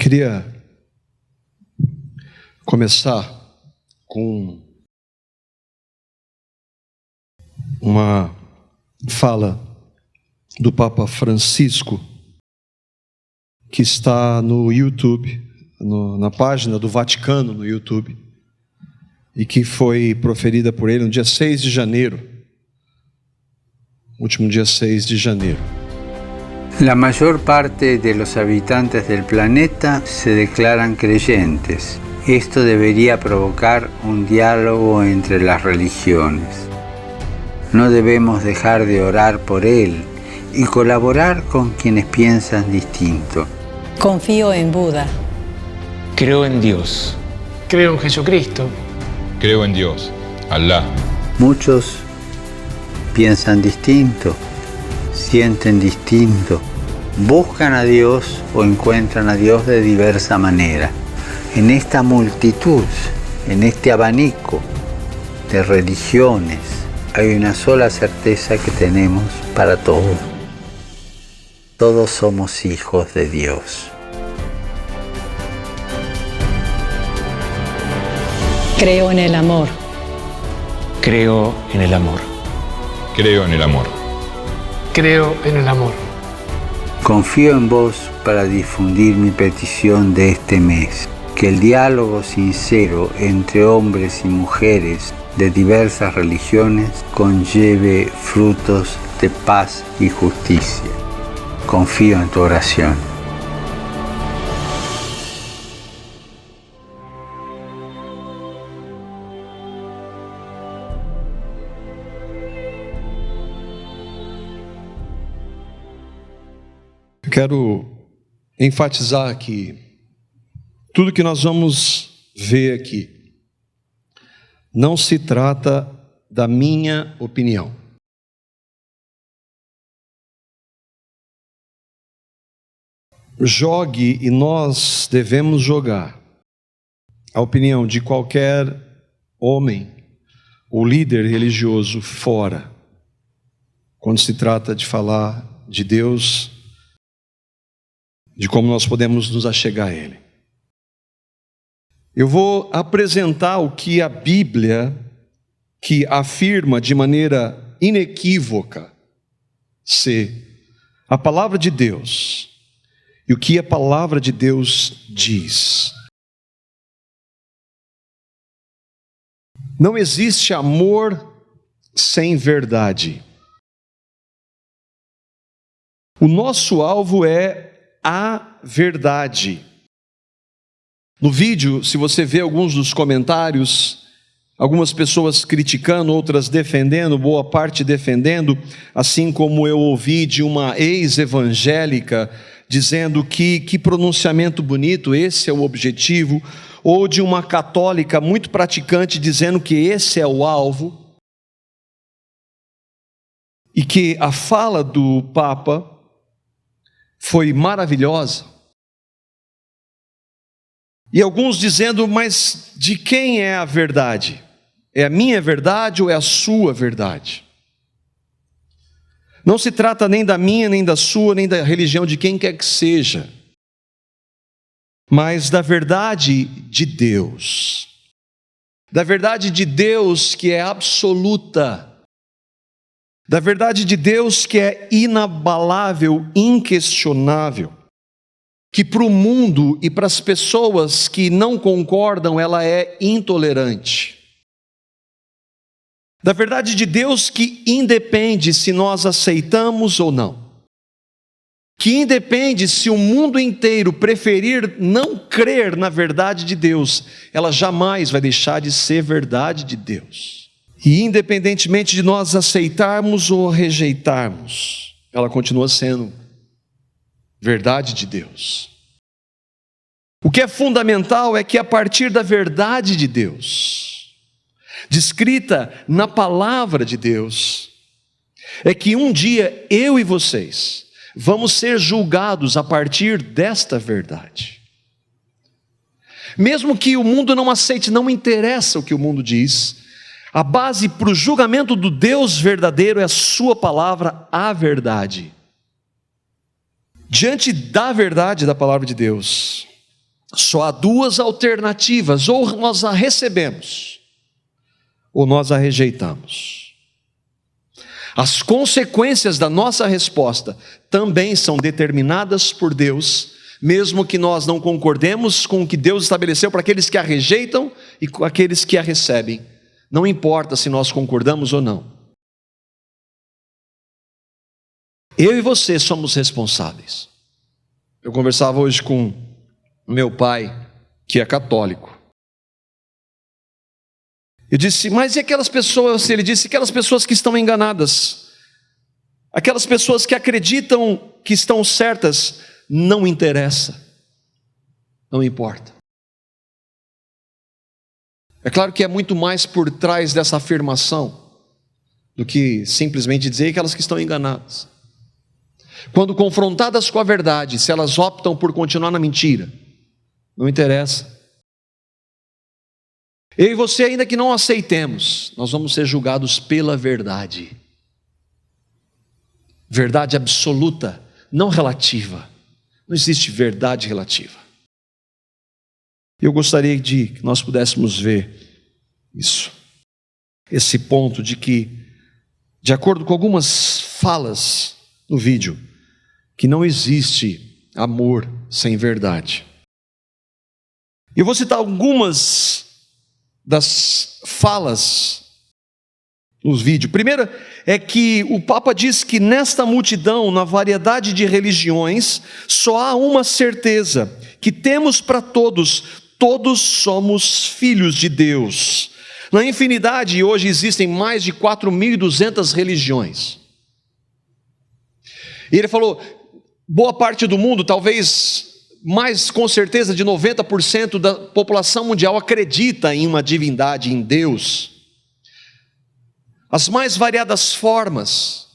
Queria começar com uma fala do Papa Francisco, que está no YouTube, na página do Vaticano no YouTube, e que foi proferida por ele no dia 6 de janeiro, último dia 6 de janeiro. La mayor parte de los habitantes del planeta se declaran creyentes. Esto debería provocar un diálogo entre las religiones. No debemos dejar de orar por él y colaborar con quienes piensan distinto. Confío en Buda. Creo en Dios. Creo en Jesucristo. Creo en Dios, Alá. Muchos piensan distinto, sienten distinto, buscan a Dios o encuentran a Dios de diversa manera. En esta multitud, en este abanico de religiones, hay una sola certeza que tenemos para todos. Todos somos hijos de Dios. Creo en el amor. Creo en el amor. Creo en el amor. Creo en el amor. Confío en vos para difundir mi petición de este mes. Que el diálogo sincero entre hombres y mujeres de diversas religiones conlleve frutos de paz y justicia. Confío en tu oración. Eu quero enfatizar que tudo que nós vamos ver aqui não se trata da minha opinião. Jogue, e nós devemos jogar, a opinião de qualquer homem ou líder religioso fora, quando se trata de falar de Deus, de como nós podemos nos achegar a Ele. Eu vou apresentar o que a Bíblia, que afirma de maneira inequívoca ser a palavra de Deus, e o que a palavra de Deus diz. Não existe amor sem verdade. O nosso alvo é a verdade. No vídeo, se você vê alguns dos comentários, algumas pessoas criticando, outras defendendo, boa parte defendendo, assim como eu ouvi de uma ex-evangélica dizendo que pronunciamento bonito, esse é o objetivo, ou de uma católica muito praticante dizendo que esse é o alvo, e que a fala do Papa foi maravilhosa. E alguns dizendo, mas de quem é a verdade? É a minha verdade ou é a sua verdade? Não se trata nem da minha, nem da sua, nem da religião de quem quer que seja, mas da verdade de Deus. Da verdade de Deus que é absoluta. Da verdade de Deus que é inabalável, inquestionável. Que para o mundo e para as pessoas que não concordam, ela é intolerante. Da verdade de Deus que independe se nós aceitamos ou não. Que independe se o mundo inteiro preferir não crer na verdade de Deus, ela jamais vai deixar de ser verdade de Deus. E independentemente de nós aceitarmos ou rejeitarmos, ela continua sendo verdade de Deus. O que é fundamental é que a partir da verdade de Deus, descrita na palavra de Deus, é que um dia eu e vocês vamos ser julgados a partir desta verdade. Mesmo que o mundo não aceite, não interessa o que o mundo diz, a base para o julgamento do Deus verdadeiro é a sua palavra, a verdade. Diante da verdade da palavra de Deus, Só há duas alternativas: ou nós a recebemos, ou nós a rejeitamos. As consequências da nossa resposta também são determinadas por Deus, mesmo que nós não concordemos com o que Deus estabeleceu para aqueles que a rejeitam e com aqueles que a recebem. Não importa se nós concordamos ou não. Eu e você somos responsáveis. Eu conversava hoje com meu pai, que é católico. Eu disse, mas e aquelas pessoas? Ele disse, aquelas pessoas que estão enganadas, aquelas pessoas que acreditam que estão certas, não interessa, não importa. É claro que é muito mais por trás dessa afirmação do que simplesmente dizer aquelas que estão enganadas. Quando confrontadas com a verdade, se elas optam por continuar na mentira, não interessa. Eu e você, ainda que não aceitemos, nós vamos ser julgados pela verdade. Verdade absoluta, não relativa. Não existe verdade relativa. Eu gostaria que nós pudéssemos ver isso. Esse ponto de que, de acordo com algumas falas no vídeo, que não existe amor sem verdade. Eu vou citar algumas das falas nos vídeos. Primeira é que o Papa diz que nesta multidão, na variedade de religiões, só há uma certeza, que temos para todos, todos somos filhos de Deus. Na infinidade, hoje existem mais de 4.200 religiões. E ele falou, boa parte do mundo, talvez mais com certeza de 90% da população mundial acredita em uma divindade, em Deus. As mais variadas formas,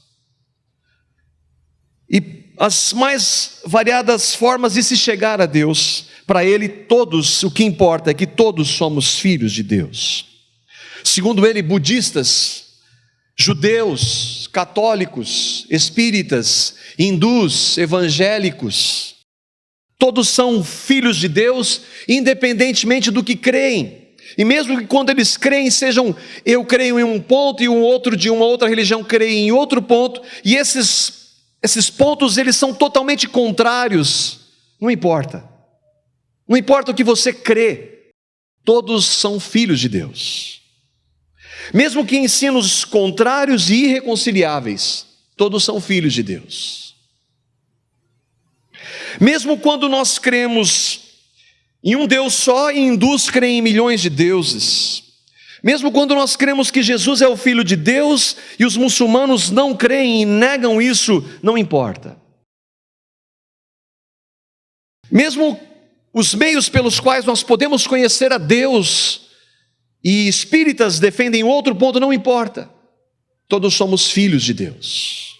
e as mais variadas formas de se chegar a Deus, para ele todos, o que importa é que todos somos filhos de Deus. Segundo ele, budistas, judeus, católicos, espíritas, hindus, evangélicos, todos são filhos de Deus, independentemente do que creem. E mesmo que quando eles creem sejam, eu creio em um ponto e um outro de uma outra religião creio em outro ponto, e esses pontos eles são totalmente contrários, não importa. Não importa o que você crê, todos são filhos de Deus. Mesmo que ensinos contrários e irreconciliáveis, todos são filhos de Deus. Mesmo quando nós cremos em um Deus só, e hindus creem em milhões de deuses. Mesmo quando nós cremos que Jesus é o Filho de Deus, e os muçulmanos não creem e negam isso, não importa. Mesmo os meios pelos quais nós podemos conhecer a Deus, e espíritas defendem outro ponto, não importa. Todos somos filhos de Deus.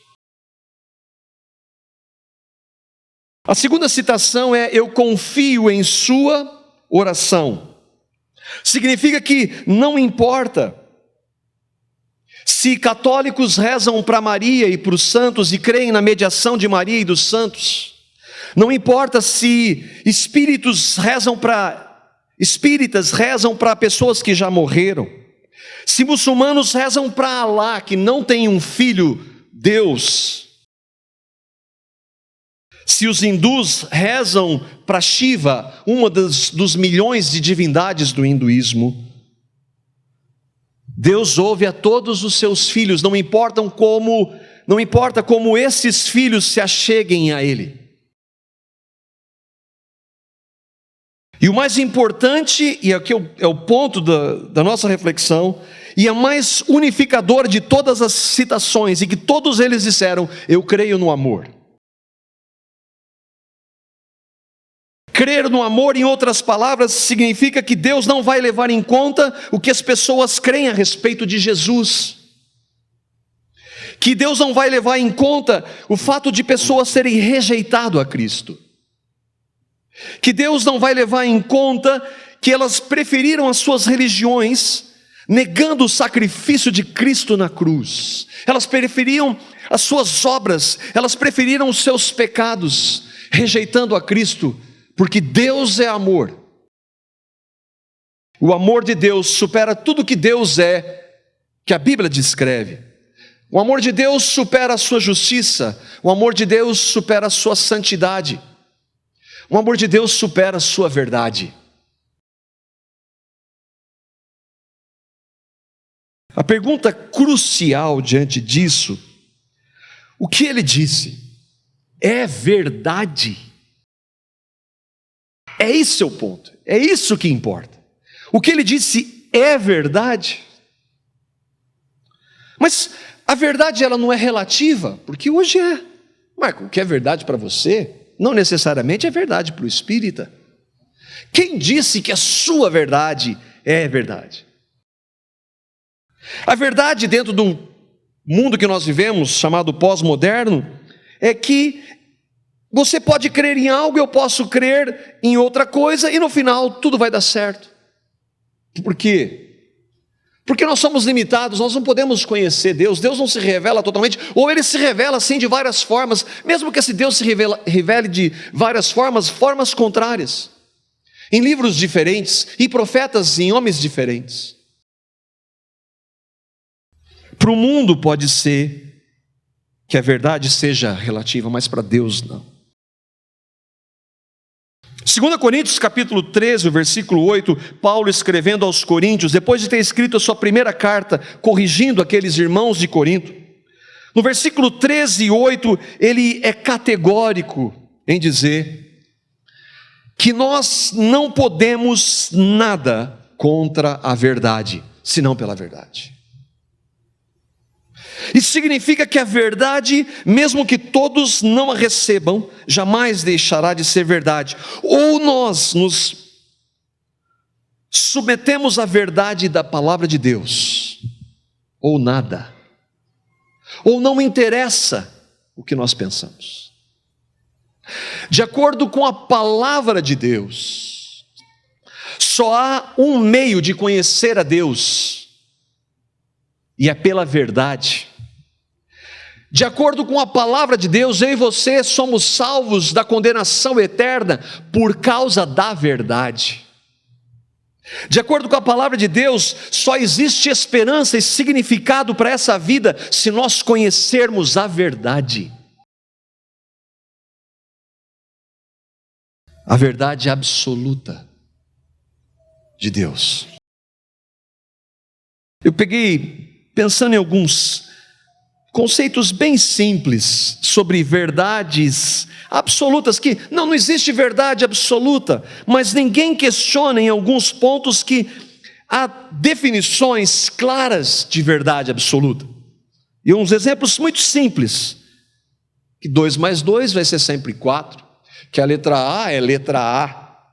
A segunda citação é, eu confio em sua oração. Significa que não importa se católicos rezam para Maria e para os santos e creem na mediação de Maria e dos santos. Não importa se espíritas rezam para pessoas que já morreram. Se muçulmanos rezam para Alá, que não tem um filho, Deus. Se os hindus rezam para Shiva, uma dos milhões de divindades do hinduísmo, Deus ouve a todos os seus filhos, não importa como esses filhos se acheguem a Ele. E o mais importante, e aqui é o ponto da nossa reflexão, e é mais unificador de todas as citações, e que todos eles disseram, eu creio no amor. Crer no amor, em outras palavras, significa que Deus não vai levar em conta o que as pessoas creem a respeito de Jesus. Que Deus não vai levar em conta o fato de pessoas terem rejeitado a Cristo. Que Deus não vai levar em conta que elas preferiram as suas religiões, negando o sacrifício de Cristo na cruz. Elas preferiam as suas obras, elas preferiram os seus pecados, rejeitando a Cristo, Porque Deus é amor. O amor de Deus supera tudo que Deus é, que a Bíblia descreve. O amor de Deus supera a sua justiça. O amor de Deus supera a sua santidade. O amor de Deus supera a sua verdade. A pergunta crucial diante disso, o que ele disse? É verdade? É esse o ponto, é isso que importa. O que ele disse é verdade? Mas a verdade ela não é relativa, porque hoje é. Marco, o que é verdade para você, não necessariamente é verdade para o espírita. Quem disse que a sua verdade é verdade? A verdade dentro do mundo que nós vivemos, chamado pós-moderno, é que você pode crer em algo, eu posso crer em outra coisa, e no final tudo vai dar certo. Por quê? Porque nós somos limitados, nós não podemos conhecer Deus. Deus não se revela totalmente, ou Ele se revela assim de várias formas, mesmo que esse Deus se revele de várias formas, formas contrárias, em livros diferentes, e profetas em homens diferentes. Para o mundo pode ser que a verdade seja relativa, mas para Deus não. 2 Coríntios capítulo 13, versículo 8, Paulo escrevendo aos Coríntios, depois de ter escrito a sua primeira carta, corrigindo aqueles irmãos de Corinto, no versículo 13 e 8, ele é categórico em dizer que nós não podemos nada contra a verdade, senão pela verdade. Isso significa que a verdade, mesmo que todos não a recebam, jamais deixará de ser verdade. Ou nós nos submetemos à verdade da palavra de Deus, ou nada. Ou não interessa o que nós pensamos. De acordo com a palavra de Deus, só há um meio de conhecer a Deus, e é pela verdade. De acordo com a palavra de Deus, eu e você somos salvos da condenação eterna por causa da verdade. De acordo com a palavra de Deus, só existe esperança e significado para essa vida se nós conhecermos a verdade. A verdade absoluta de Deus. Eu peguei, pensando em alguns conceitos bem simples sobre verdades absolutas, que não existe verdade absoluta, mas ninguém questiona em alguns pontos que há definições claras de verdade absoluta. E uns exemplos muito simples, que 2 mais 2 vai ser sempre 4, que a letra A é letra A,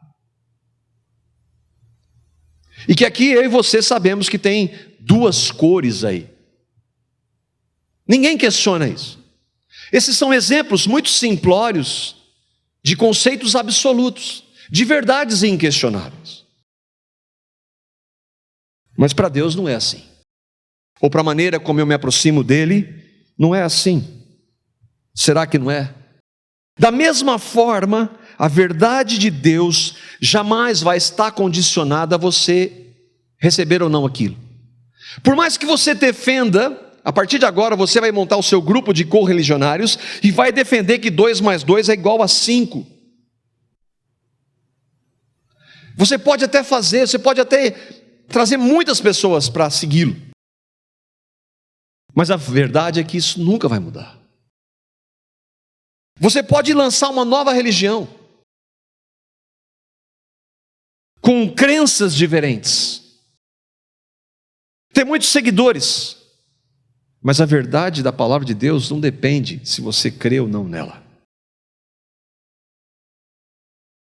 e que aqui eu e você sabemos que tem 2 cores aí. Ninguém questiona isso. Esses são exemplos muito simplórios de conceitos absolutos, de verdades inquestionáveis. Mas para Deus não é assim. Ou para a maneira como eu me aproximo dele, não é assim. Será que não é? Da mesma forma, a verdade de Deus jamais vai estar condicionada a você receber ou não aquilo. Por mais que você defenda, a partir de agora você vai montar o seu grupo de correligionários e vai defender que 2 mais 2 é igual a 5. Você pode até fazer, você pode até trazer muitas pessoas para segui-lo. Mas a verdade é que isso nunca vai mudar. Você pode lançar uma nova religião, com crenças diferentes, ter muitos seguidores, mas a verdade da palavra de Deus não depende se você crê ou não nela.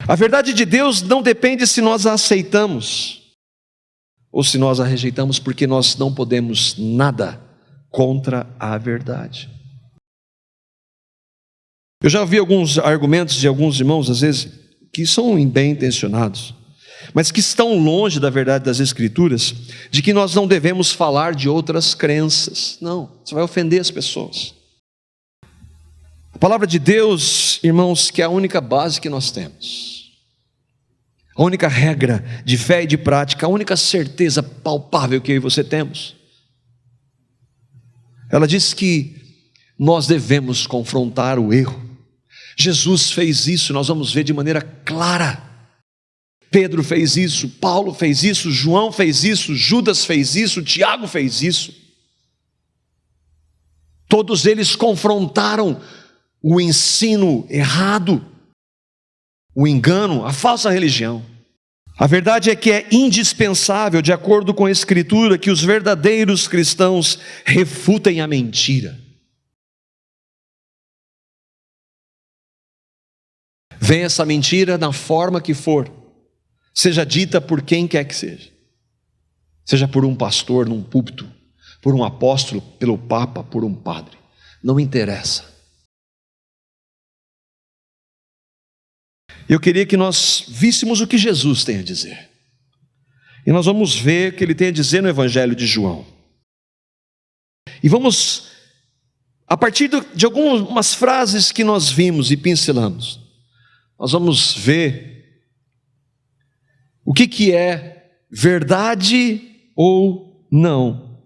A verdade de Deus não depende se nós a aceitamos ou se nós a rejeitamos, porque nós não podemos nada contra a verdade. Eu já ouvi alguns argumentos de alguns irmãos, às vezes, que são bem intencionados, mas que estão longe da verdade das Escrituras, de que nós não devemos falar de outras crenças. Não, você vai ofender as pessoas. A palavra de Deus, irmãos, que é a única base que nós temos. a única regra de fé e de prática, a única certeza palpável que eu e você temos. Ela diz que nós devemos confrontar o erro. Jesus fez isso, nós vamos ver de maneira clara. Pedro fez isso, Paulo fez isso, João fez isso, Judas fez isso, Tiago fez isso. Todos eles confrontaram o ensino errado, o engano, a falsa religião. A verdade é que é indispensável, de acordo com a Escritura, que os verdadeiros cristãos refutem a mentira. Venha essa mentira na forma que for, seja dita por quem quer que seja. Seja por um pastor num púlpito, por um apóstolo, pelo papa, por um padre. Não interessa. Eu queria que nós víssemos o que Jesus tem a dizer. E nós vamos ver o que ele tem a dizer no Evangelho de João. E vamos, a partir de algumas frases que nós vimos e pincelamos, nós vamos ver o que é verdade ou não.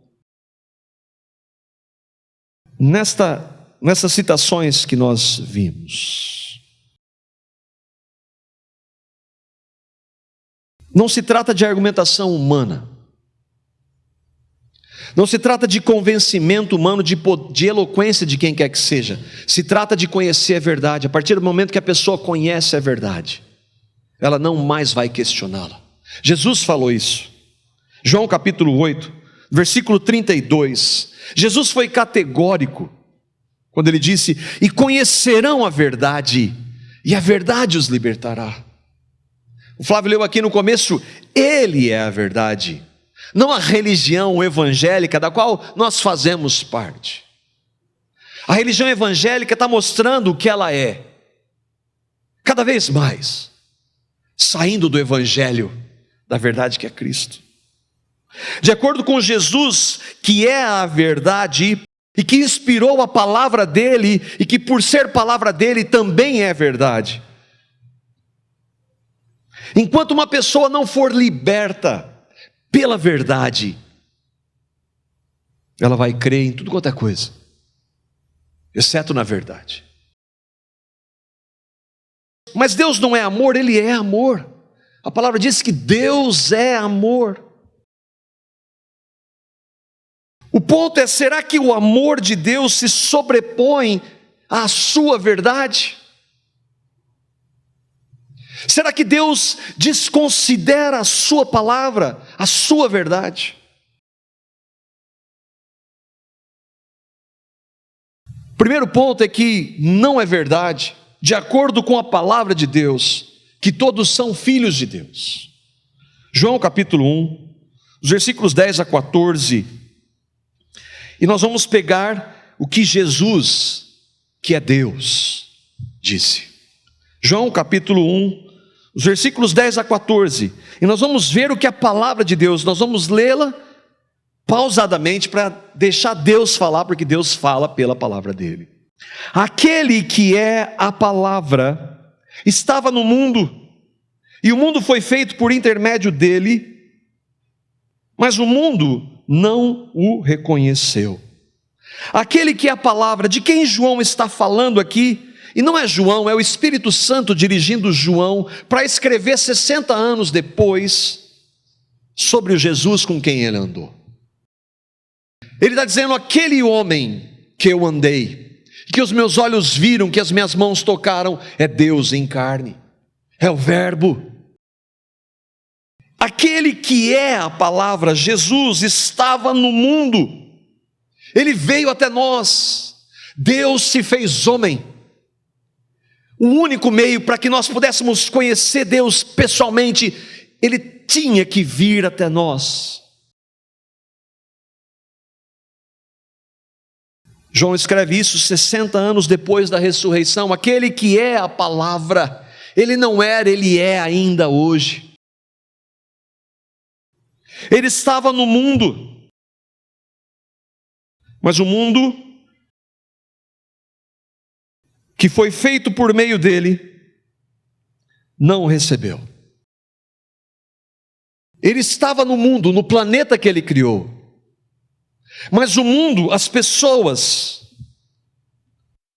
Nessas citações que nós vimos. Não se trata de argumentação humana. Não se trata de convencimento humano, de eloquência de quem quer que seja. Se trata de conhecer a verdade. A partir do momento que a pessoa conhece a verdade, ela não mais vai questioná-la. Jesus falou isso. João capítulo 8, versículo 32. Jesus foi categórico quando ele disse: e conhecerão a verdade, e a verdade os libertará. O Flávio leu aqui no começo, ele é a verdade, não a religião evangélica da qual nós fazemos parte. A religião evangélica está mostrando o que ela é, cada vez mais, saindo do evangelho, da verdade que é Cristo. De acordo com Jesus, que é a verdade, e que inspirou a palavra dele, e que por ser palavra dele também é verdade. Enquanto uma pessoa não for liberta pela verdade, ela vai crer em tudo quanto é coisa, exceto na verdade. Mas Deus não é amor, Ele é amor. A palavra diz que Deus é amor. O ponto é, será que o amor de Deus se sobrepõe à sua verdade? Será que Deus desconsidera a sua palavra, a sua verdade? O primeiro ponto é que não é verdade, de acordo com a palavra de Deus, que todos são filhos de Deus. João capítulo 1, os versículos 10 a 14. E nós vamos pegar o que Jesus, que é Deus, disse. João capítulo 1, os versículos 10 a 14, e nós vamos ver o que a palavra de Deus, nós vamos lê-la pausadamente para deixar Deus falar, porque Deus fala pela palavra dele. Aquele que é a palavra estava no mundo, e o mundo foi feito por intermédio dele, mas o mundo não o reconheceu. Aquele que é a palavra, de quem João está falando aqui, e não é João, é o Espírito Santo dirigindo João para escrever 60 anos depois sobre o Jesus com quem ele andou. Ele está dizendo: aquele homem que eu andei, que os meus olhos viram, que as minhas mãos tocaram, é Deus em carne, é o Verbo. Aquele que é a palavra, Jesus, estava no mundo, ele veio até nós, Deus se fez homem. O único meio para que nós pudéssemos conhecer Deus pessoalmente, Ele tinha que vir até nós. João escreve isso 60 anos depois da ressurreição. Aquele que é a palavra, Ele não era, Ele é ainda hoje. Ele estava no mundo, mas o mundo que foi feito por meio dele, não o recebeu. Ele estava no mundo, no planeta que ele criou. Mas o mundo, as pessoas,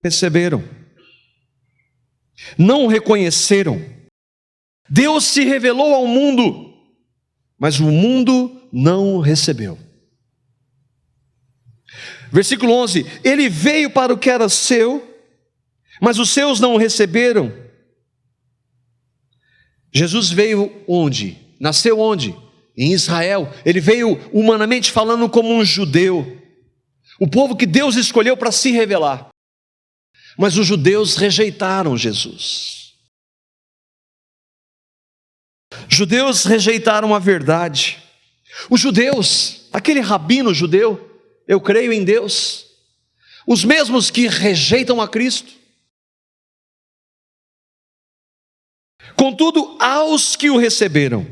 receberam, não o reconheceram. Deus se revelou ao mundo, mas o mundo não o recebeu. Versículo 11: ele veio para o que era seu, mas os seus não o receberam. Jesus veio onde? Nasceu onde? Em Israel. Ele veio, humanamente falando, como um judeu, o povo que Deus escolheu para se revelar. Mas os judeus rejeitaram Jesus. Judeus rejeitaram a verdade. Os judeus, aquele rabino judeu, eu creio em Deus, os mesmos que rejeitam a Cristo. Contudo, aos que o receberam,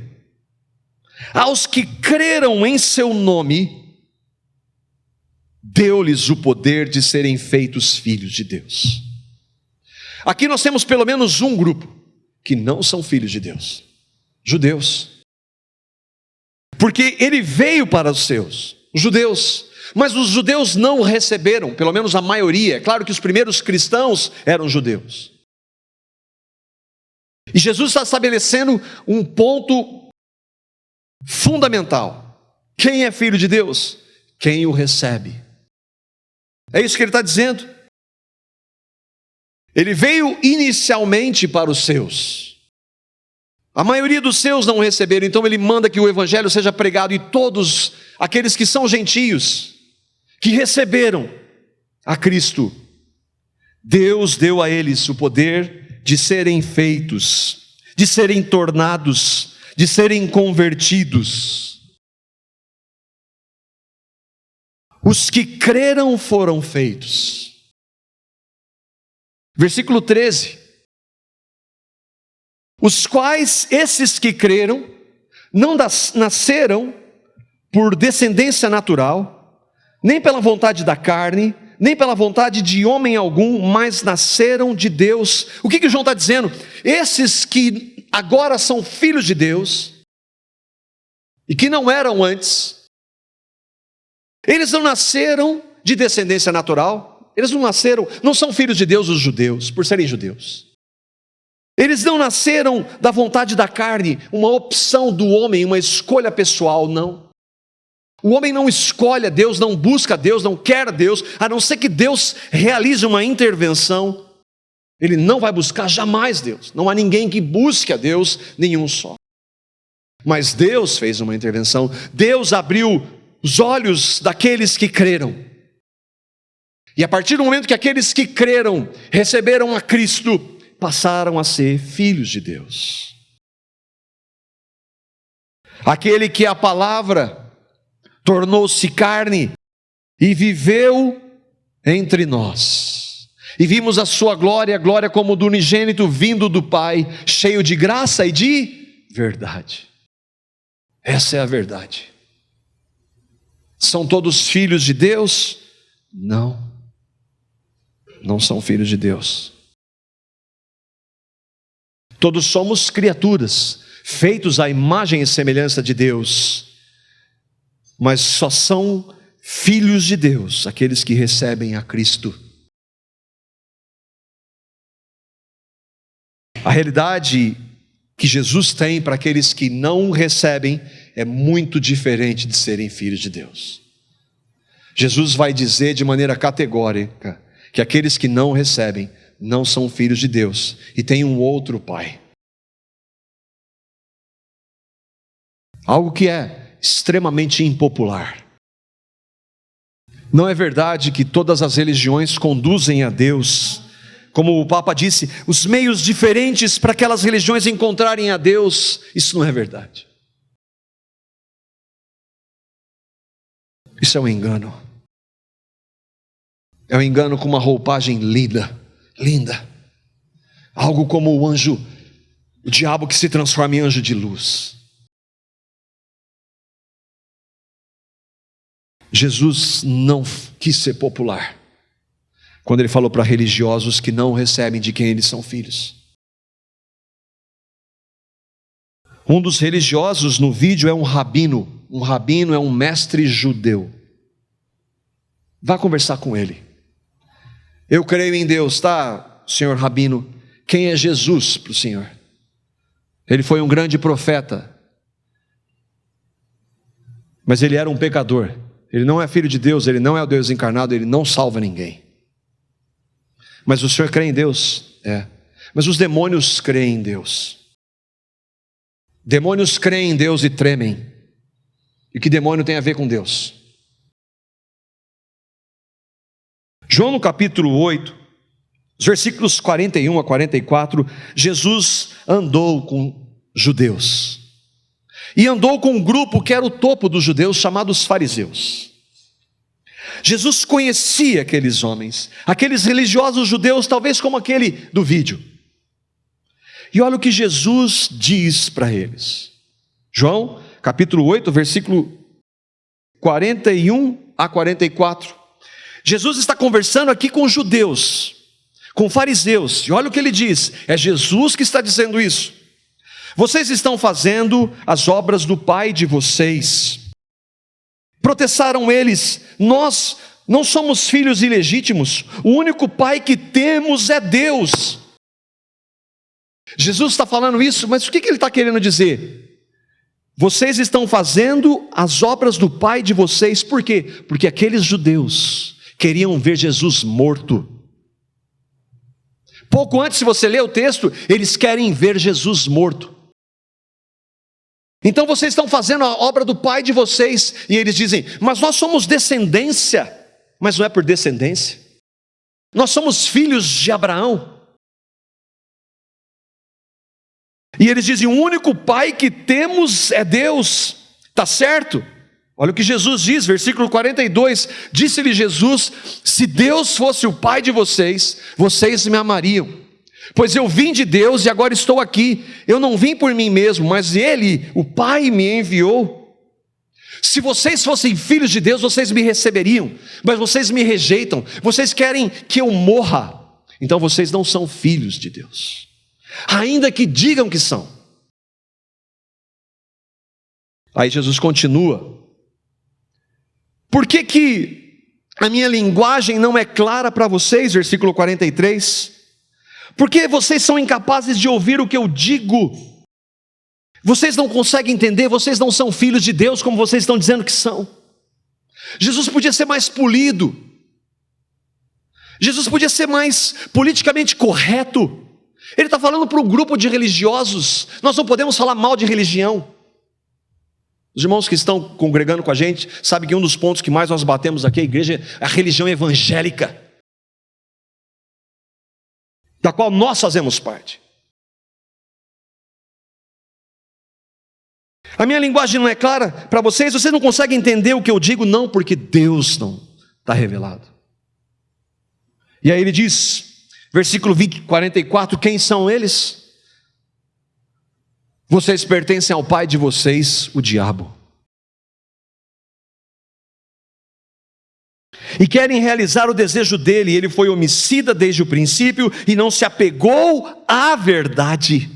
aos que creram em seu nome, deu-lhes o poder de serem feitos filhos de Deus. Aqui nós temos pelo menos um grupo que não são filhos de Deus: judeus. Porque ele veio para os seus, os judeus, mas os judeus não o receberam, pelo menos a maioria. É claro que os primeiros cristãos eram judeus. E Jesus está estabelecendo um ponto fundamental: quem é filho de Deus? Quem o recebe. É isso que ele está dizendo. Ele veio inicialmente para os seus, a maioria dos seus não receberam. Então ele manda que o evangelho seja pregado, e todos aqueles que são gentios, que receberam a Cristo, Deus deu a eles o poder de serem feitos, de serem tornados, de serem convertidos. Os que creram foram feitos. Versículo 13: os quais, esses que creram, não nasceram por descendência natural, nem pela vontade da carne, nem pela vontade de homem algum, mas nasceram de Deus. O que João está dizendo? Esses que agora são filhos de Deus, e que não eram antes, eles não nasceram de descendência natural, eles não nasceram, não são filhos de Deus os judeus, por serem judeus. Eles não nasceram da vontade da carne, uma opção do homem, uma escolha pessoal, não. O homem não escolhe a Deus, não busca a Deus, não quer a Deus, a não ser que Deus realize uma intervenção. Ele não vai buscar jamais Deus. Não há ninguém que busque a Deus, nenhum só. Mas Deus fez uma intervenção. Deus abriu os olhos daqueles que creram. E a partir do momento que aqueles que creram receberam a Cristo, passaram a ser filhos de Deus. Aquele que a palavra tornou-se carne e viveu entre nós. E vimos a sua glória, a glória como do unigênito vindo do Pai, cheio de graça e de verdade. Essa é a verdade. São todos filhos de Deus? Não. Não são filhos de Deus. Todos somos criaturas, feitos à imagem e semelhança de Deus. Mas só são filhos de Deus aqueles que recebem a Cristo. A realidade que Jesus tem para aqueles que não recebem é muito diferente de serem filhos de Deus. Jesus vai dizer de maneira categórica que aqueles que não recebem não são filhos de Deus e têm um outro pai. Algo que é extremamente impopular. Não é verdade que todas as religiões conduzem a Deus. Como o Papa disse, os meios diferentes para aquelas religiões encontrarem a Deus. Isso não é verdade. Isso é um engano. É um engano com uma roupagem linda. Algo como o anjo, o diabo que se transforma em anjo de luz. Jesus não quis ser popular quando ele falou para religiosos que não recebem de quem eles são filhos. Um dos religiosos no vídeo é um rabino. Um rabino é um mestre judeu. Vá conversar com ele. Eu creio em Deus, tá, senhor rabino? Quem é Jesus para o senhor? Ele foi um grande profeta, mas ele era um pecador. Ele não é filho de Deus, ele não é o Deus encarnado, ele não salva ninguém. Mas o senhor crê em Deus? É. Mas os demônios creem em Deus. Demônios creem em Deus e tremem. E que demônio tem a ver com Deus? João no capítulo 8, os versículos 41 a 44, Jesus andou com judeus. E andou com um grupo que era o topo dos judeus, chamados fariseus. Jesus conhecia aqueles homens, aqueles religiosos judeus, talvez como aquele do vídeo. E olha o que Jesus diz para eles. João, capítulo 8, versículo 41 a 44. Jesus está conversando aqui com judeus, com fariseus. E olha o que ele diz. É Jesus que está dizendo isso. Vocês estão fazendo as obras do pai de vocês. Protestaram eles: nós não somos filhos ilegítimos, o único pai que temos é Deus. Jesus está falando isso, mas o que ele está querendo dizer? Vocês estão fazendo as obras do pai de vocês, por quê? Porque aqueles judeus queriam ver Jesus morto. Pouco antes, se você ler o texto, eles querem ver Jesus morto. Então vocês estão fazendo a obra do pai de vocês, e eles dizem: mas nós somos descendência. Mas não é por descendência, nós somos filhos de Abraão. E eles dizem: o único pai que temos é Deus. Está certo? Olha o que Jesus diz, versículo 42, disse-lhe Jesus: se Deus fosse o pai de vocês, vocês me amariam, pois eu vim de Deus e agora estou aqui. Eu não vim por mim mesmo, mas Ele, o Pai, me enviou. Se vocês fossem filhos de Deus, vocês me receberiam, mas vocês me rejeitam, vocês querem que eu morra. Então vocês não são filhos de Deus, ainda que digam que são. Aí Jesus continua: por que a minha linguagem não é clara para vocês? Versículo 43. Porque vocês são incapazes de ouvir o que eu digo. Vocês não conseguem entender, vocês não são filhos de Deus como vocês estão dizendo que são. Jesus podia ser mais polido. Jesus podia ser mais politicamente correto. Ele está falando para um grupo de religiosos. Nós não podemos falar mal de religião. Os irmãos que estão congregando com a gente sabem que um dos pontos que mais nós batemos aqui, a igreja, é a religião evangélica, da qual nós fazemos parte. A minha linguagem não é clara para vocês? Vocês não conseguem entender o que eu digo? Não, porque Deus não está revelado. E aí ele diz, versículo 44, quem são eles? Vocês pertencem ao pai de vocês, o diabo, e querem realizar o desejo dele. Ele foi homicida desde o princípio e não se apegou à verdade,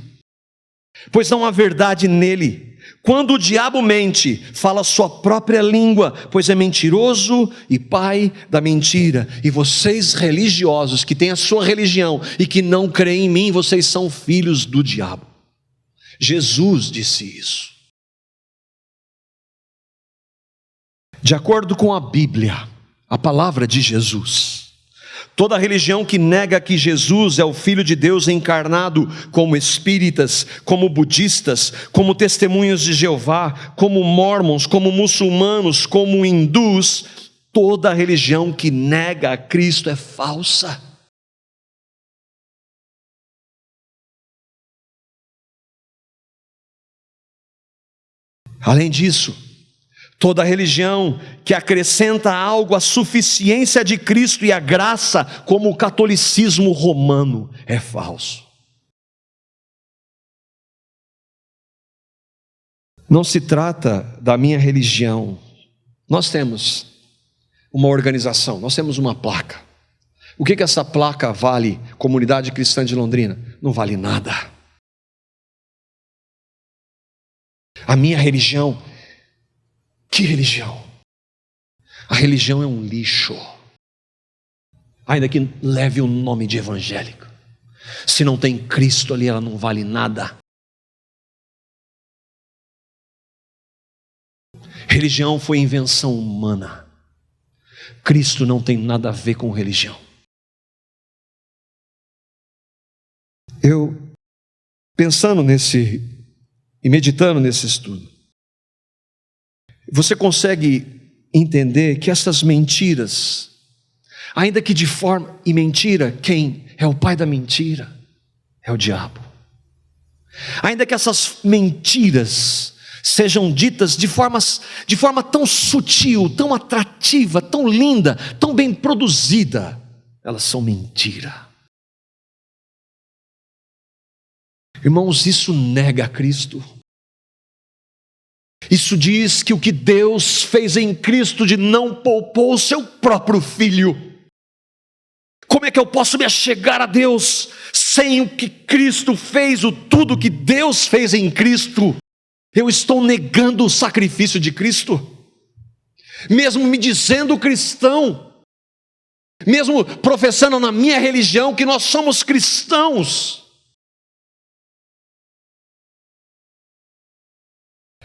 pois não há verdade nele. Quando o diabo mente, fala sua própria língua, pois é mentiroso e pai da mentira. E vocês religiosos que têm a sua religião e que não creem em mim, vocês são filhos do diabo. Jesus disse isso. De acordo com a Bíblia, a palavra de Jesus, toda religião que nega que Jesus é o Filho de Deus encarnado, como espíritas, como budistas, como testemunhas de Jeová, como mórmons, como muçulmanos, como hindus, toda religião que nega a Cristo é falsa. Além disso, toda religião que acrescenta algo à suficiência de Cristo e à graça, como o catolicismo romano, é falso. Não se trata da minha religião. Nós temos uma organização, nós temos uma placa. O que essa placa vale, Comunidade Cristã de Londrina? Não vale nada. A minha religião, que religião? A religião é um lixo, ainda que leve o nome de evangélico. Se não tem Cristo ali, ela não vale nada. Religião foi invenção humana. Cristo não tem nada a ver com religião. Eu, pensando e meditando nesse estudo, você consegue entender que essas mentiras, ainda que de forma, e mentira, quem é o pai da mentira? É o diabo. Ainda que essas mentiras sejam ditas de forma tão sutil, tão atrativa, tão linda, tão bem produzida, elas são mentira. Irmãos, isso nega a Cristo. Isso diz que o que Deus fez em Cristo de não poupou o seu próprio Filho. Como é que eu posso me achegar a Deus sem o que Cristo fez, tudo que Deus fez em Cristo? Eu estou negando o sacrifício de Cristo, mesmo me dizendo cristão, mesmo professando na minha religião que nós somos cristãos.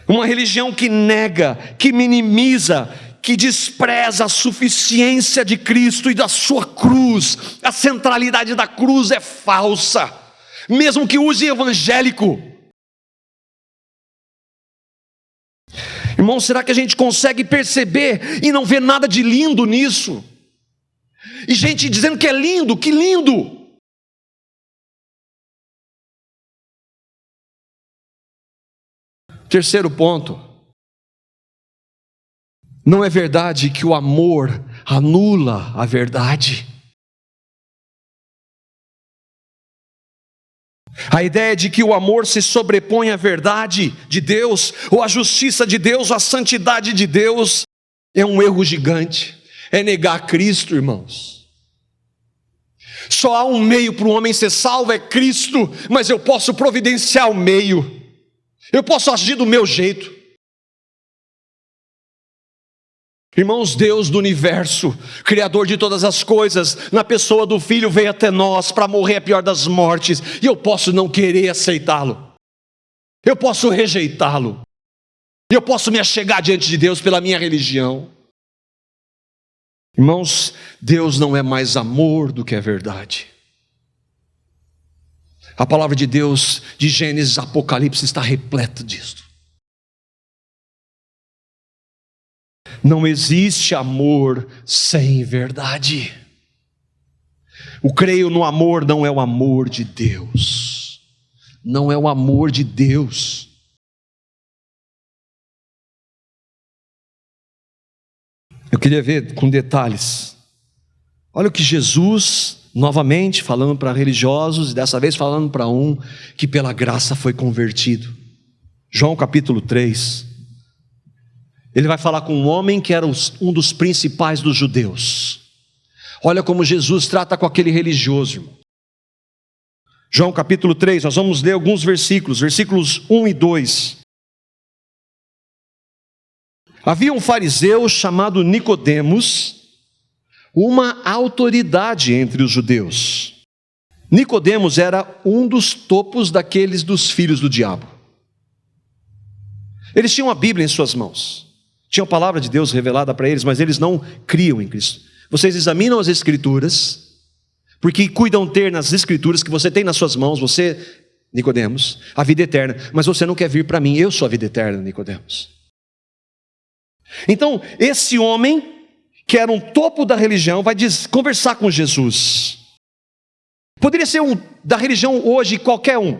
Uma religião que nega, que minimiza, que despreza a suficiência de Cristo e da sua cruz. A centralidade da cruz é falsa, mesmo que use evangélico. Irmão, será que a gente consegue perceber e não ver nada de lindo nisso? E gente dizendo que é lindo, que lindo! Terceiro ponto. Não é verdade que o amor anula a verdade. A ideia de que o amor se sobrepõe à verdade de Deus, ou à justiça de Deus, ou à santidade de Deus, é um erro gigante. É negar Cristo, irmãos. Só há um meio para o homem ser salvo, é Cristo, mas eu posso providenciar o meio. Eu posso agir do meu jeito. Irmãos, Deus do universo, Criador de todas as coisas, na pessoa do Filho veio até nós para morrer a pior das mortes, e eu posso não querer aceitá-lo, eu posso rejeitá-lo, eu posso me achegar diante de Deus pela minha religião. Irmãos, Deus não é mais amor do que a verdade. A palavra de Deus, de Gênesis, Apocalipse, está repleta disso. Não existe amor sem verdade. O creio no amor não é o amor de Deus. Não é o amor de Deus. Eu queria ver com detalhes. Olha o que Jesus, novamente falando para religiosos, e dessa vez falando para um que pela graça foi convertido. João capítulo 3. Ele vai falar com um homem que era um dos principais dos judeus. Olha como Jesus trata com aquele religioso, irmão. João capítulo 3, nós vamos ler alguns versículos, versículos 1 e 2. Havia um fariseu chamado Nicodemos, uma autoridade entre os judeus. Nicodemos era um dos topos daqueles dos filhos do diabo. Eles tinham a Bíblia em suas mãos. Tinha a palavra de Deus revelada para eles, mas eles não criam em Cristo. Vocês examinam as Escrituras, porque cuidam ter nas Escrituras que você tem nas suas mãos, você, Nicodemos, a vida eterna. Mas você não quer vir para mim, eu sou a vida eterna, Nicodemos. Então, esse homem, que era um topo da religião, vai conversar com Jesus. Poderia ser um da religião hoje, qualquer um.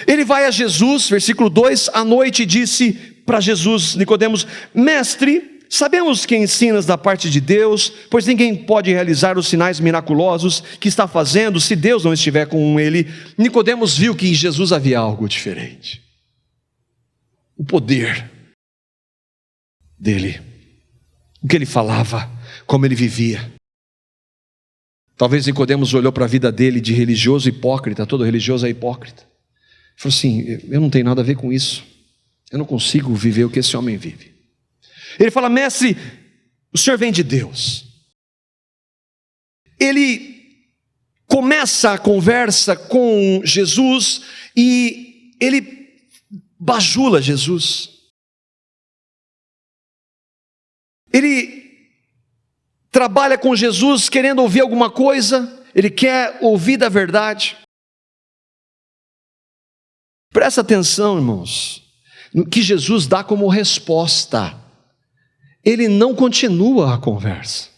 Ele vai a Jesus, versículo 2, à noite disse para Jesus, Nicodemos: Mestre, sabemos que ensinas da parte de Deus, pois ninguém pode realizar os sinais miraculosos que está fazendo se Deus não estiver com ele. Nicodemos viu que em Jesus havia algo diferente. O poder dele, o que ele falava, como ele vivia. Talvez Nicodemos olhou para a vida dele de religioso hipócrita, todo religioso é hipócrita. falou assim: eu não tenho nada a ver com isso, eu não consigo viver o que esse homem vive. Ele fala: mestre, o senhor vem de Deus. Ele começa a conversa com Jesus e ele bajula Jesus. Ele trabalha com Jesus querendo ouvir alguma coisa, ele quer ouvir da verdade. Presta atenção, irmãos, no que Jesus dá como resposta. Ele não continua a conversa.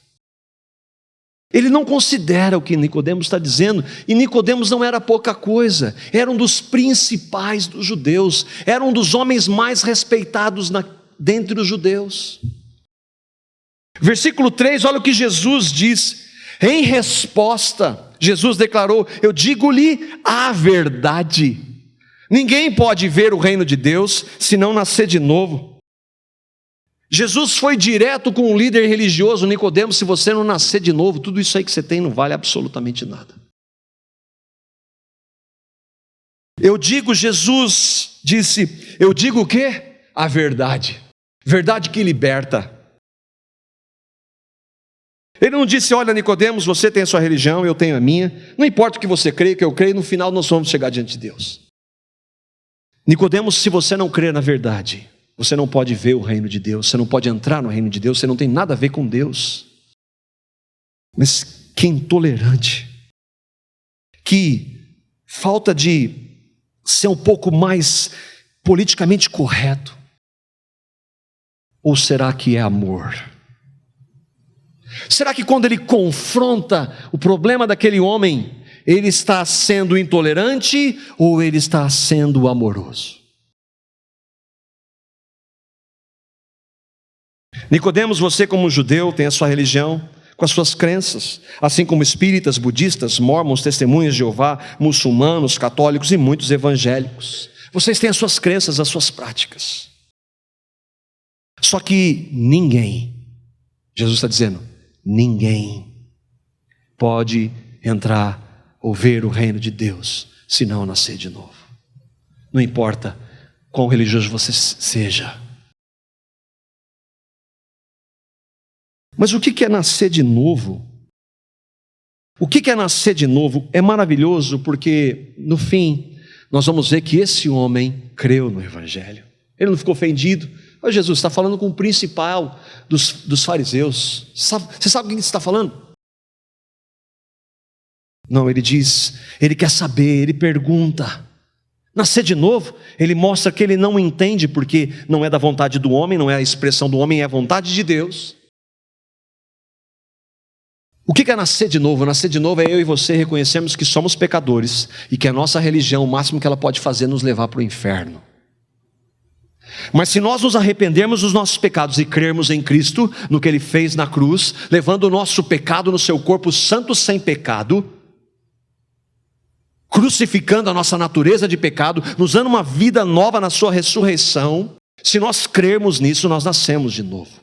Ele não considera o que Nicodemos está dizendo, e Nicodemos não era pouca coisa, era um dos principais dos judeus, era um dos homens mais respeitados dentre os judeus. Versículo 3, olha o que Jesus diz. Em resposta, Jesus declarou: eu digo-lhe a verdade, ninguém pode ver o reino de Deus se não nascer de novo. Jesus foi direto com o líder religioso Nicodemos: se você não nascer de novo, tudo isso aí que você tem não vale absolutamente nada. Jesus disse: eu digo o quê? A verdade. Verdade que liberta. Ele não disse: olha, Nicodemos, você tem a sua religião, eu tenho a minha, não importa o que você crê, que eu creio, no final nós vamos chegar diante de Deus. Nicodemos, se você não crer na verdade, você não pode ver o reino de Deus, você não pode entrar no reino de Deus, você não tem nada a ver com Deus. Mas que intolerante, que falta de ser um pouco mais politicamente correto. Ou será que é amor? Será que quando ele confronta o problema daquele homem, ele está sendo intolerante ou ele está sendo amoroso? Nicodemos, você como judeu tem a sua religião, com as suas crenças, assim como espíritas, budistas, mórmons, testemunhas de Jeová, muçulmanos, católicos e muitos evangélicos. Vocês têm as suas crenças, as suas práticas. Só que ninguém, Jesus está dizendo, ninguém pode entrar ou ver o reino de Deus se não nascer de novo. Não importa quão religioso você seja. Mas o que é nascer de novo? O que é nascer de novo? É maravilhoso porque no fim nós vamos ver que esse homem creu no Evangelho. Ele não ficou ofendido. Olha, Jesus está falando com o principal dos fariseus. Você sabe o que ele está falando? Não, ele diz, ele quer saber, ele pergunta. Nascer de novo, ele mostra que ele não entende, porque não é da vontade do homem, não é a expressão do homem, é a vontade de Deus. O que é nascer de novo? Nascer de novo é eu e você reconhecermos que somos pecadores e que a nossa religião, o máximo que ela pode fazer é nos levar para o inferno. Mas se nós nos arrependermos dos nossos pecados e crermos em Cristo, no que Ele fez na cruz, levando o nosso pecado no seu corpo santo sem pecado, crucificando a nossa natureza de pecado, nos dando uma vida nova na sua ressurreição, se nós crermos nisso, nós nascemos de novo.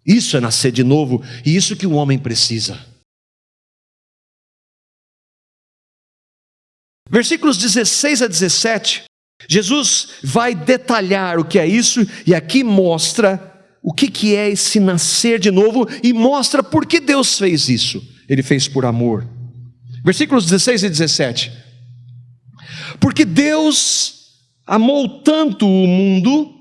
Isso é nascer de novo, e isso que o homem precisa. Versículos 16 a 17, Jesus vai detalhar o que é isso, e aqui mostra o que é esse nascer de novo, e mostra por que Deus fez isso. Ele fez por amor. Versículos 16 e 17. Porque Deus amou tanto o mundo,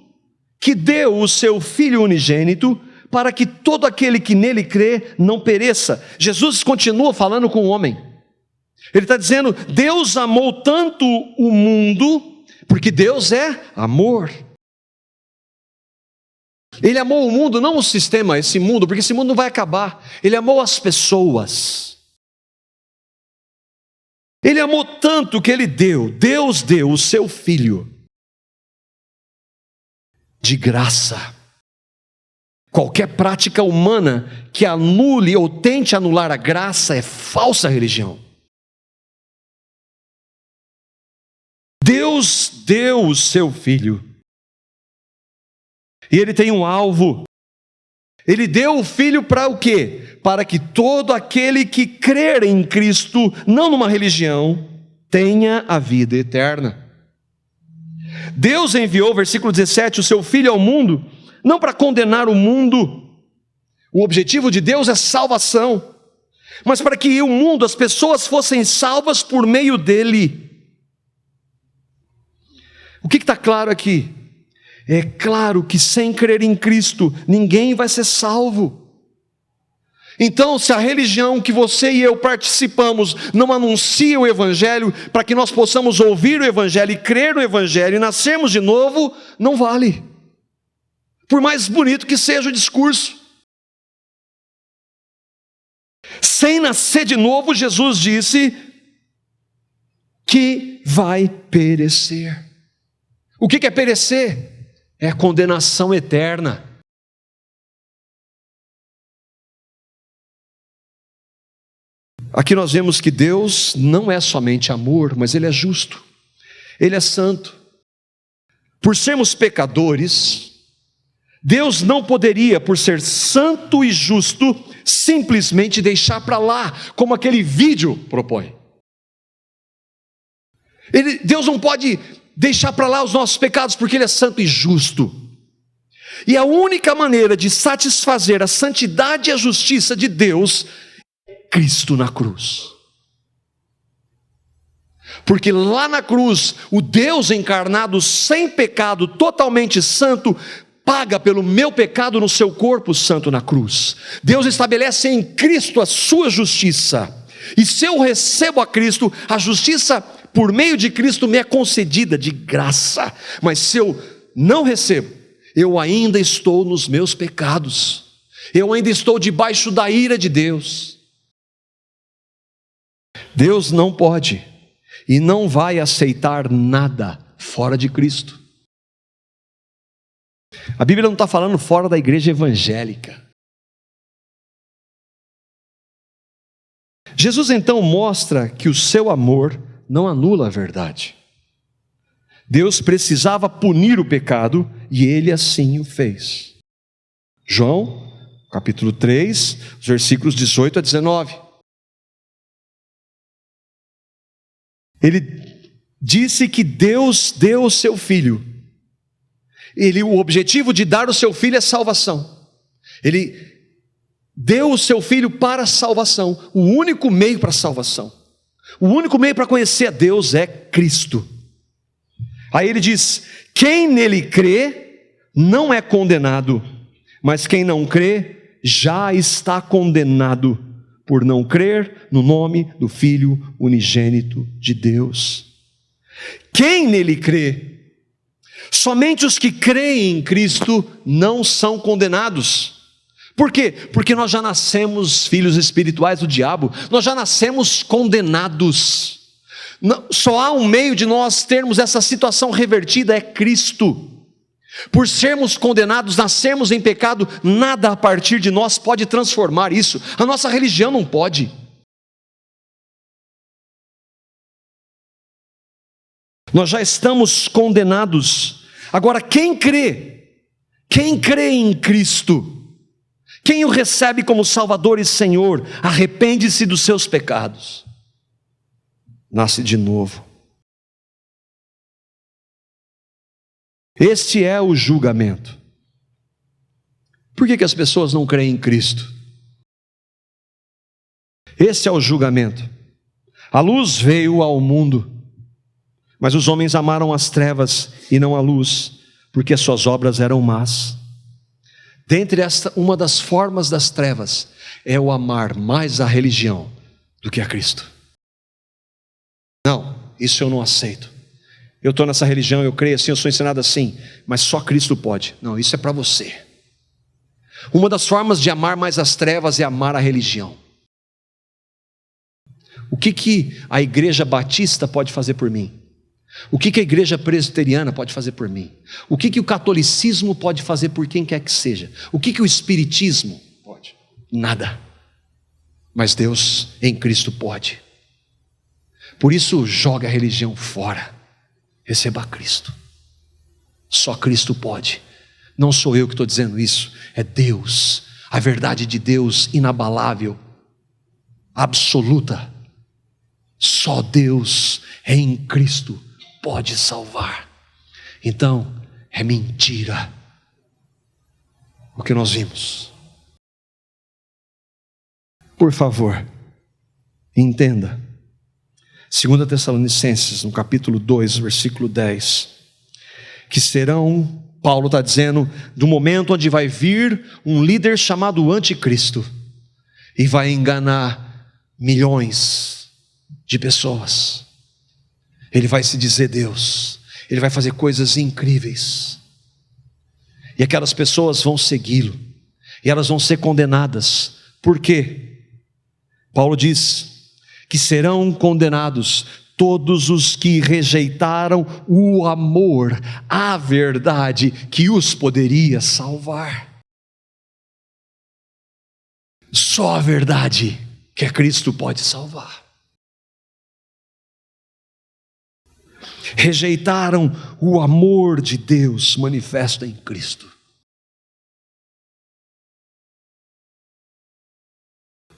que deu o seu Filho unigênito, para que todo aquele que nele crê não pereça. Jesus continua falando com o homem. Ele está dizendo, Deus amou tanto o mundo, porque Deus é amor. Ele amou o mundo, não o sistema, esse mundo, porque esse mundo não vai acabar. Ele amou as pessoas. Ele amou tanto que ele deu, Deus deu o seu Filho de graça. Qualquer prática humana que anule ou tente anular a graça é falsa religião. Deus deu o seu Filho. E Ele tem um alvo. Ele deu o Filho para o quê? Para que todo aquele que crer em Cristo, não numa religião, tenha a vida eterna. Deus enviou, versículo 17, o seu Filho ao mundo, não para condenar o mundo. O objetivo de Deus é salvação, mas para que o mundo, as pessoas fossem salvas por meio dele. O que está claro aqui? É claro que sem crer em Cristo, ninguém vai ser salvo. Então, se a religião que você e eu participamos não anuncia o Evangelho, para que nós possamos ouvir o Evangelho e crer no Evangelho e nascermos de novo, não vale. Por mais bonito que seja o discurso. Sem nascer de novo, Jesus disse que vai perecer. O que é perecer? É a condenação eterna. Aqui nós vemos que Deus não é somente amor, mas Ele é justo, Ele é santo. Por sermos pecadores, Deus não poderia, por ser santo e justo, simplesmente deixar para lá, como aquele vídeo propõe. Deus não pode deixar para lá os nossos pecados, porque Ele é santo e justo. E a única maneira de satisfazer a santidade e a justiça de Deus Cristo na cruz. Porque lá na cruz, o Deus encarnado sem pecado, totalmente santo, paga pelo meu pecado no seu corpo santo na cruz. Deus estabelece em Cristo a sua justiça. E se eu recebo a Cristo, a justiça por meio de Cristo me é concedida de graça. Mas se eu não recebo, eu ainda estou nos meus pecados. Eu ainda estou debaixo da ira de Deus. Deus não pode e não vai aceitar nada fora de Cristo. A Bíblia não está falando fora da igreja evangélica. Jesus então mostra que o seu amor não anula a verdade. Deus precisava punir o pecado e Ele assim o fez. João, capítulo 3, versículos 18 a 19. Ele disse que Deus deu o seu Filho. O objetivo de dar o seu Filho é salvação. Ele deu o seu Filho para a salvação. O único meio para a salvação. O único meio para conhecer a Deus é Cristo. Aí ele diz: quem nele crê não é condenado, mas quem não crê já está condenado, por não crer no nome do Filho unigênito de Deus. Quem nele crê? Somente os que creem em Cristo não são condenados. Por quê? Porque nós já nascemos filhos espirituais do diabo, nós já nascemos condenados. Só há um meio de nós termos essa situação revertida, é Cristo. Por sermos condenados, nascermos em pecado, nada a partir de nós pode transformar isso. A nossa religião não pode. Nós já estamos condenados. Agora, quem crê em Cristo, quem o recebe como Salvador e Senhor, arrepende-se dos seus pecados, nasce de novo. Este é o julgamento. Por que as pessoas não creem em Cristo? Este é o julgamento. A luz veio ao mundo, mas os homens amaram as trevas e não a luz, porque as suas obras eram más. Dentre uma das formas das trevas é o amar mais a religião do que a Cristo. Não, isso eu não aceito. Eu estou nessa religião, eu creio assim, eu sou ensinado assim, mas só Cristo pode. Não, isso é para você. Uma das formas de amar mais as trevas é amar a religião. O que a igreja batista pode fazer por mim? O que a igreja presbiteriana pode fazer por mim? O que o catolicismo pode fazer por quem quer que seja? O que o espiritismo pode? Nada. Mas Deus em Cristo pode. Por isso joga a religião fora. Receba Cristo. Só Cristo pode. Não sou eu que estou dizendo isso, é Deus. A verdade de Deus inabalável, absoluta. Só Deus em Cristo pode salvar. Então, é mentira o que nós vimos. Por favor, entenda. 2 Tessalonicenses, no capítulo 2, versículo 10, que serão, Paulo está dizendo, do momento onde vai vir um líder chamado Anticristo, e vai enganar milhões de pessoas. Ele vai se dizer Deus, ele vai fazer coisas incríveis, e aquelas pessoas vão segui-lo, e elas vão ser condenadas. Por quê? Paulo diz que serão condenados todos os que rejeitaram o amor, a verdade que os poderia salvar. Só a verdade que é Cristo pode salvar. Rejeitaram o amor de Deus manifesto em Cristo.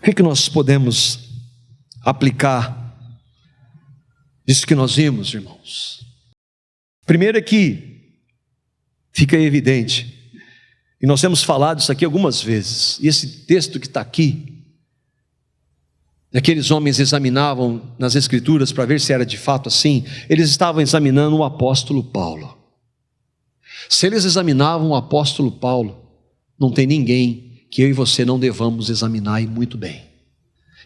O que nós podemos aplicar disso que nós vimos, irmãos? Primeiro é que fica evidente, e nós temos falado isso aqui algumas vezes, e esse texto que está aqui, aqueles homens examinavam nas Escrituras para ver se era de fato assim, eles estavam examinando o apóstolo Paulo. Se eles examinavam o apóstolo Paulo, não tem ninguém que eu e você não devamos examinar, e muito bem.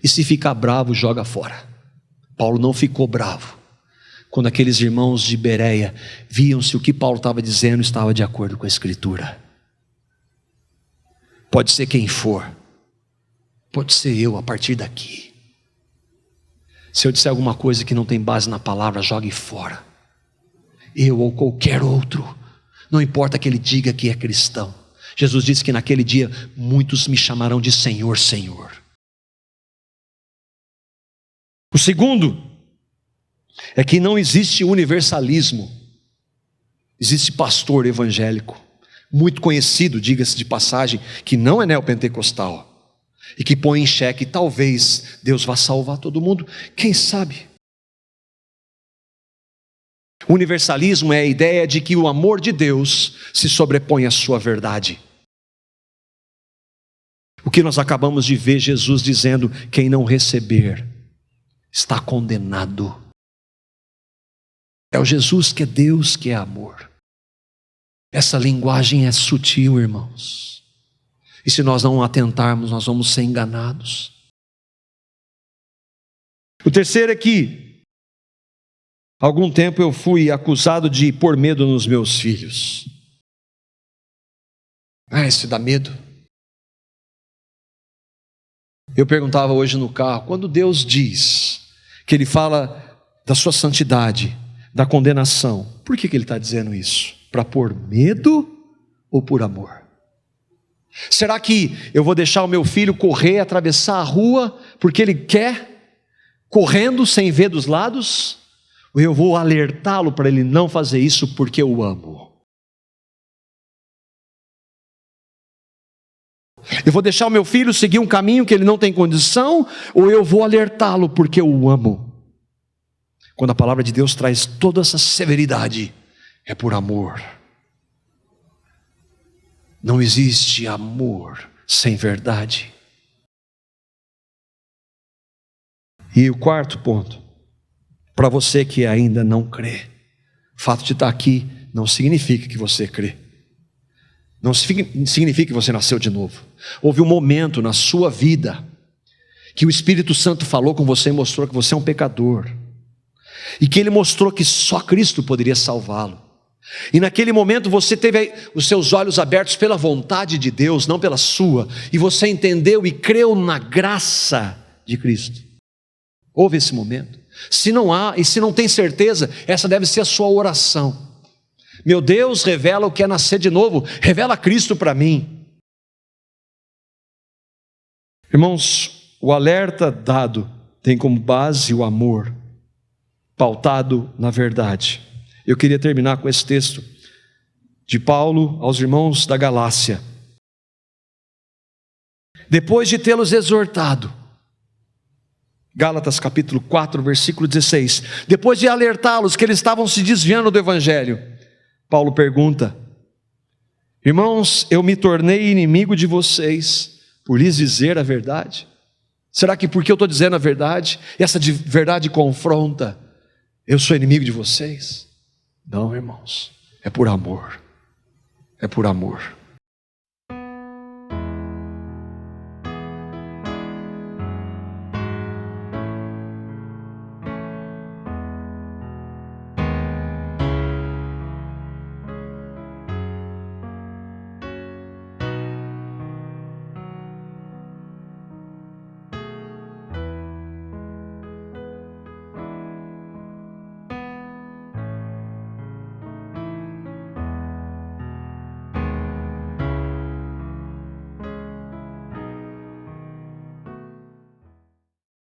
E se ficar bravo, joga fora. Paulo não ficou bravo quando aqueles irmãos de Bereia viam se o que Paulo estava dizendo estava de acordo com a Escritura. Pode ser quem for, pode ser eu a partir daqui. Se eu disser alguma coisa que não tem base na palavra, jogue fora. Eu ou qualquer outro, não importa que ele diga que é cristão. Jesus disse que naquele dia muitos me chamarão de Senhor, Senhor. O segundo é que não existe universalismo. Existe pastor evangélico, muito conhecido, diga-se de passagem, que não é neopentecostal e que põe em xeque, talvez Deus vá salvar todo mundo, quem sabe? O universalismo é a ideia de que o amor de Deus se sobrepõe à sua verdade. O que nós acabamos de ver Jesus dizendo: quem não receber está condenado. É o Jesus que é Deus, que é amor. Essa linguagem é sutil, irmãos, e se nós não atentarmos, nós vamos ser enganados. O terceiro é que há algum tempo eu fui acusado de pôr medo nos meus filhos. Isso dá medo. Eu perguntava hoje no carro, quando Deus diz que Ele fala da sua santidade, da condenação, por que Ele está dizendo isso? Para pôr medo ou por amor? Será que eu vou deixar o meu filho correr, atravessar a rua, porque ele quer, correndo sem ver dos lados? Ou eu vou alertá-lo para ele não fazer isso porque eu o amo? Eu vou deixar o meu filho seguir um caminho que ele não tem condição, ou eu vou alertá-lo porque eu o amo? Quando a palavra de Deus traz toda essa severidade, é por amor. Não existe amor sem verdade. E o quarto ponto, para você que ainda não crê, o fato de estar aqui não significa que você crê. Não significa que você nasceu de novo. Houve um momento na sua vida que o Espírito Santo falou com você e mostrou que você é um pecador, e que Ele mostrou que só Cristo poderia salvá-lo. E naquele momento você teve os seus olhos abertos pela vontade de Deus, não pela sua, e você entendeu e creu na graça de Cristo. Houve esse momento. Se não há, e se não tem certeza, essa deve ser a sua oração. Meu Deus, revela o que é nascer de novo, revela Cristo para mim. Irmãos, o alerta dado tem como base o amor, pautado na verdade. Eu queria terminar com esse texto de Paulo aos irmãos da Galácia. Depois de tê-los exortado, Gálatas capítulo 4, versículo 16. Depois de alertá-los que eles estavam se desviando do evangelho, Paulo pergunta: irmãos, eu me tornei inimigo de vocês por lhes dizer a verdade? Será que porque eu estou dizendo a verdade, essa verdade confronta, eu sou inimigo de vocês? Não, irmãos, é por amor. É por amor.